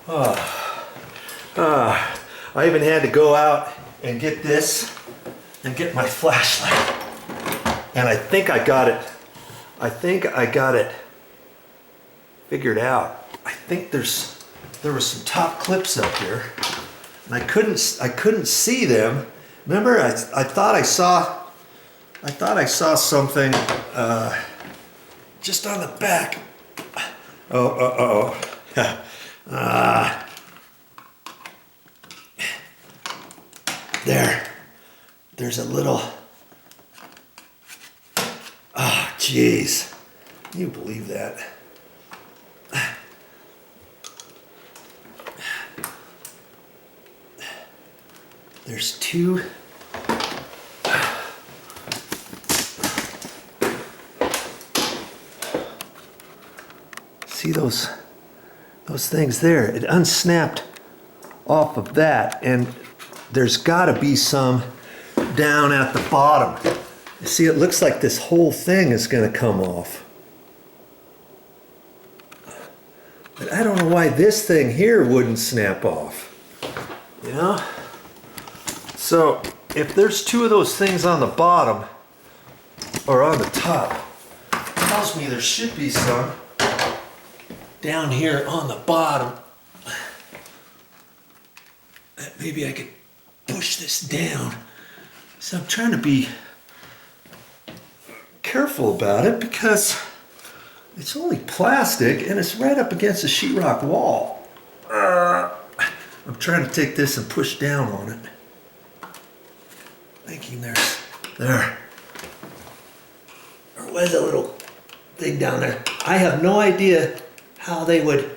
I even had to go out and get this and get my flashlight. And I think I got it. I think I got it figured out. I think there were some top clips up here, and I couldn't see them. Remember, I thought I saw something just on the back. There's a little. Oh, jeez. Can you believe that? There's two. See those things there? It unsnapped off of that, and there's got to be some down at the bottom. You see, it looks like this whole thing is going to come off. But I don't know why this thing here wouldn't snap off. You know? So if there's two of those things on the bottom or on the top, it tells me there should be some down here on the bottom. Maybe I could push this down. So I'm trying to be careful about it because it's only plastic and it's right up against the sheetrock wall. I'm trying to take this and push down on it. Thinking there was a little thing down there. I have no idea how they would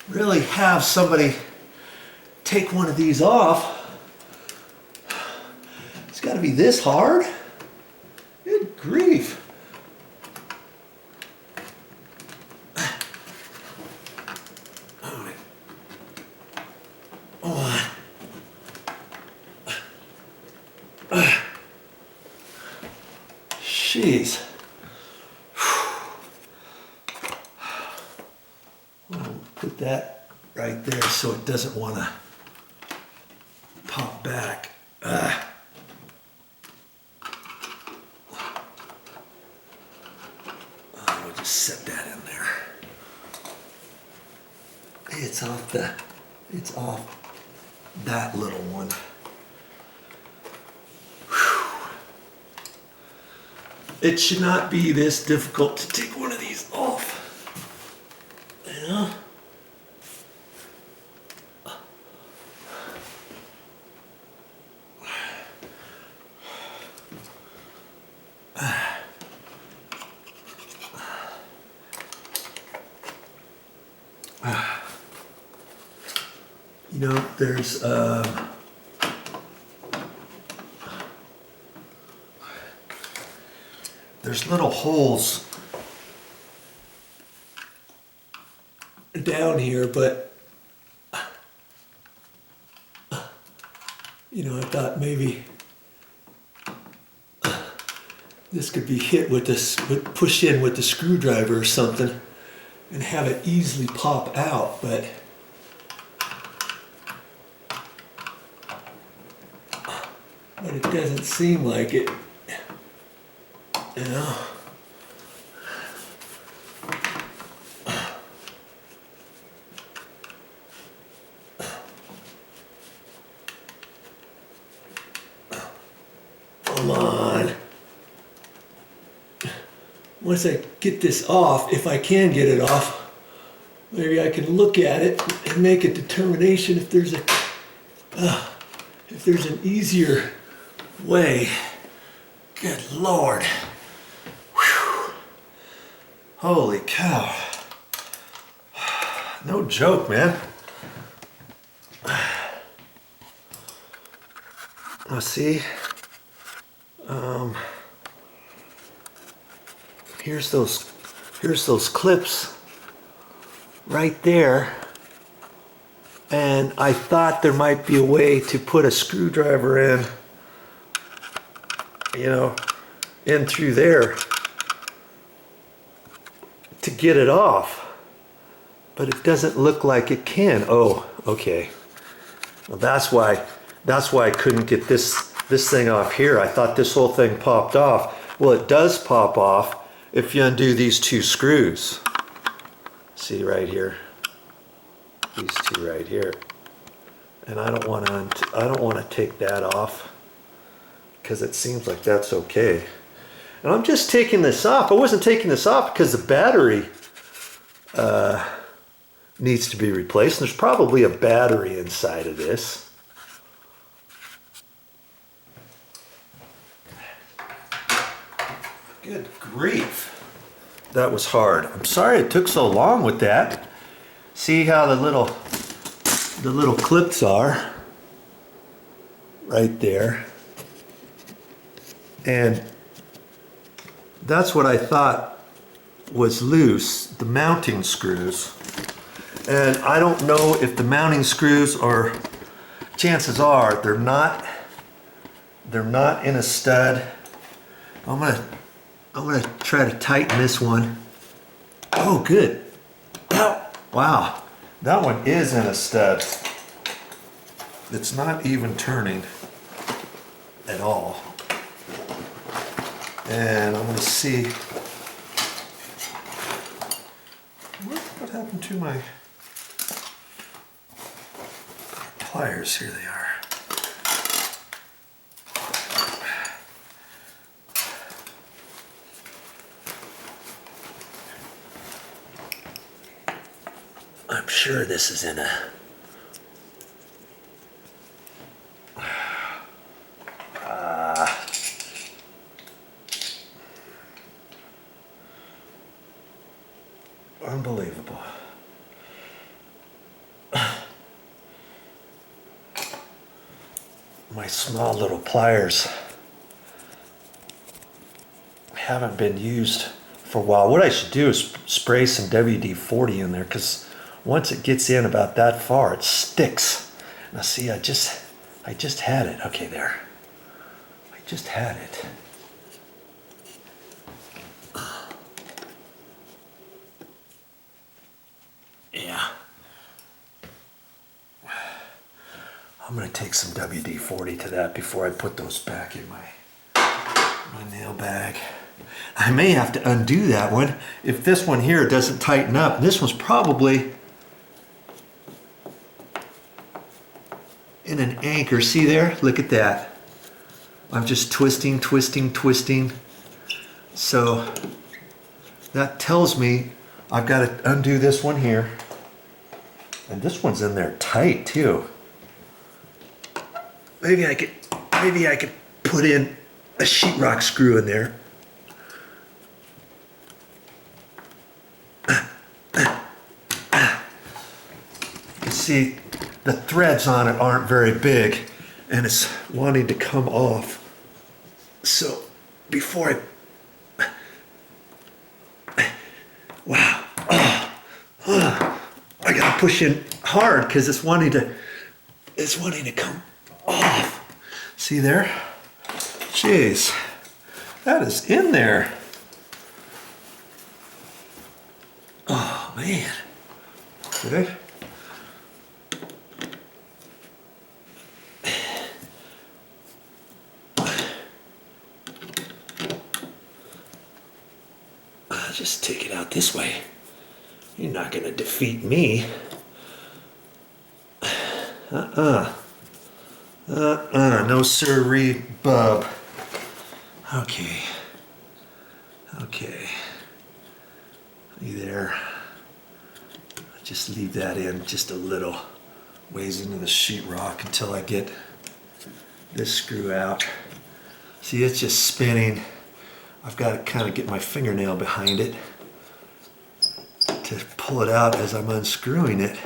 really have somebody take one of these off. It's got to be this hard. Good grief. Jeez. I'll put that right there so it doesn't want to pop back. I'll just set that in there. It's off that little one. It should not be this difficult to take one of these off. You know? You know, there's little holes down here, but you know, I thought maybe this could be hit with this, push in with the screwdriver or something and have it easily pop out, but it doesn't seem like it, you know. Come on. Once I get this off, if I can get it off, maybe I can look at it and make a determination if there's an easier way. Good Lord. Whew. Holy cow. No joke, man. Let's see. Here's those clips right there. And I thought there might be a way to put a screwdriver in, you know, in through there to get it off. but it doesn't look like it can. Oh, okay. Well, that's why I couldn't get this thing off here. I thought this whole thing popped off. Well, it does pop off if you undo these two screws. See right here, these two right here. And I don't want to take that off because it seems like that's okay. And I'm just taking this off. I wasn't taking this off because the battery needs to be replaced. There's probably a battery inside of this. Good grief. That was hard. I'm sorry it took so long with that. See how the little clips are right there. And that's what I thought was loose, the mounting screws. And I don't know if the mounting screws are, chances are they're not in a stud. I'm gonna try to tighten this one. Oh, good. Wow, that one is in a stud. It's not even turning at all. And I'm gonna see what happened to my pliers. Here they are. I'm sure this is in a unbelievable. My small little pliers haven't been used for a while. What I should do is spray some WD-40 in there, because once it gets in about that far, it sticks. Now see, I just had it. Okay, there. I just had it. Yeah. I'm gonna take some WD-40 to that before I put those back in my nail bag. I may have to undo that one if this one here doesn't tighten up. This one's probably in an anchor. See there? Look at that. I'm just twisting. So that tells me I've got to undo this one here. And this one's in there tight too. Maybe I could put in a sheetrock screw in there. You see, the threads on it aren't very big, and it's wanting to come off. So before wow, I gotta push in hard because it's wanting to come off. See there? Jeez, that is in there. Oh man. Okay. I'll just take it out this way. You're not gonna defeat me. No sirree, bub. Okay. You there? Just leave that in just a little ways into the sheetrock until I get this screw out. See, it's just spinning. I've got to kind of get my fingernail behind it to pull it out as I'm unscrewing it.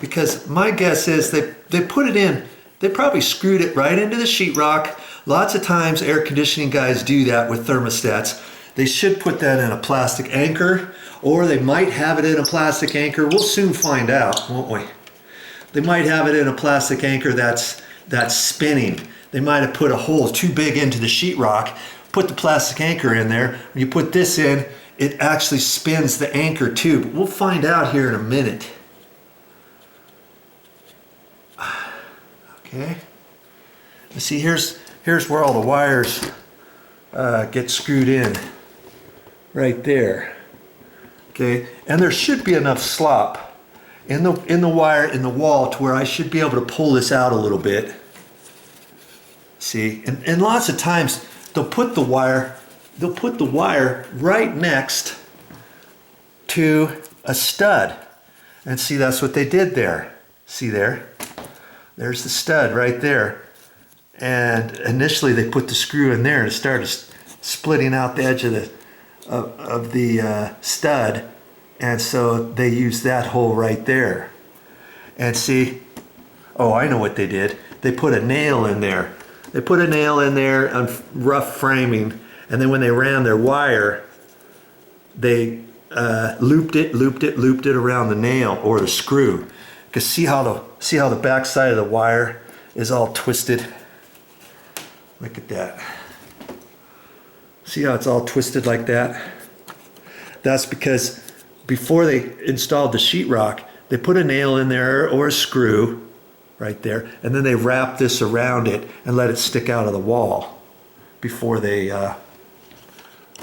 Because my guess is they put it in, they probably screwed it right into the sheetrock. Lots of times air conditioning guys do that with thermostats. They should put that in a plastic anchor, or they might have it in a plastic anchor. We'll soon find out, won't we? They might have it in a plastic anchor that's spinning. They might have put a hole too big into the sheetrock, put the plastic anchor in there. When you put this in, it actually spins the anchor too. But we'll find out here in a minute. Okay. You see, here's where all the wires get screwed in. Right there. Okay, and there should be enough slop in the wire in the wall to where I should be able to pull this out a little bit. See, and lots of times they'll put the wire right next to a stud. And see, that's what they did there. See there? There's the stud right there. And initially they put the screw in there and it started splitting out the edge of the stud. And so they used that hole right there. And see, oh, I know what they did. They put a nail in there. They put a nail in there on rough framing. And then when they ran their wire, they looped it around the nail or the screw. Because see how the back side of the wire is all twisted? Look at that. See how it's all twisted like that? That's because before they installed the sheetrock, they put a nail in there or a screw right there, and then they wrapped this around it and let it stick out of the wall before they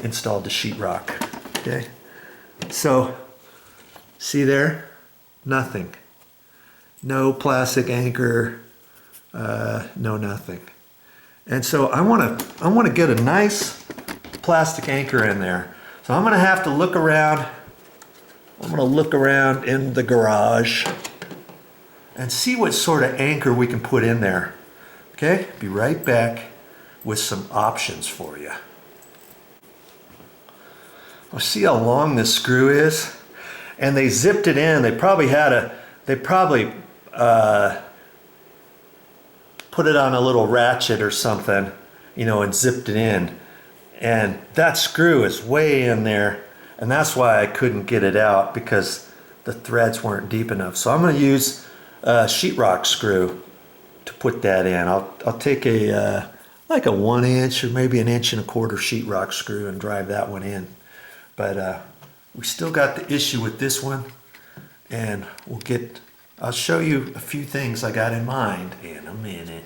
installed the sheetrock. Okay, so see there, nothing, no plastic anchor, no nothing. And so I want to get a nice plastic anchor in there. So I'm going to have to look around. I'm going to look around in the garage and see what sort of anchor we can put in there. Okay, be right back with some options for you. Well, see how long this screw is? And they zipped it in. They probably put it on a little ratchet or something, you know, and zipped it in. And that screw is way in there. And that's why I couldn't get it out, because the threads weren't deep enough. So I'm going to use a sheetrock screw to put that in. I'll take a like a 1 inch or maybe 1 1/4 inch sheetrock screw and drive that one in. But we still got the issue with this one, and I'll show you a few things I got in mind in a minute.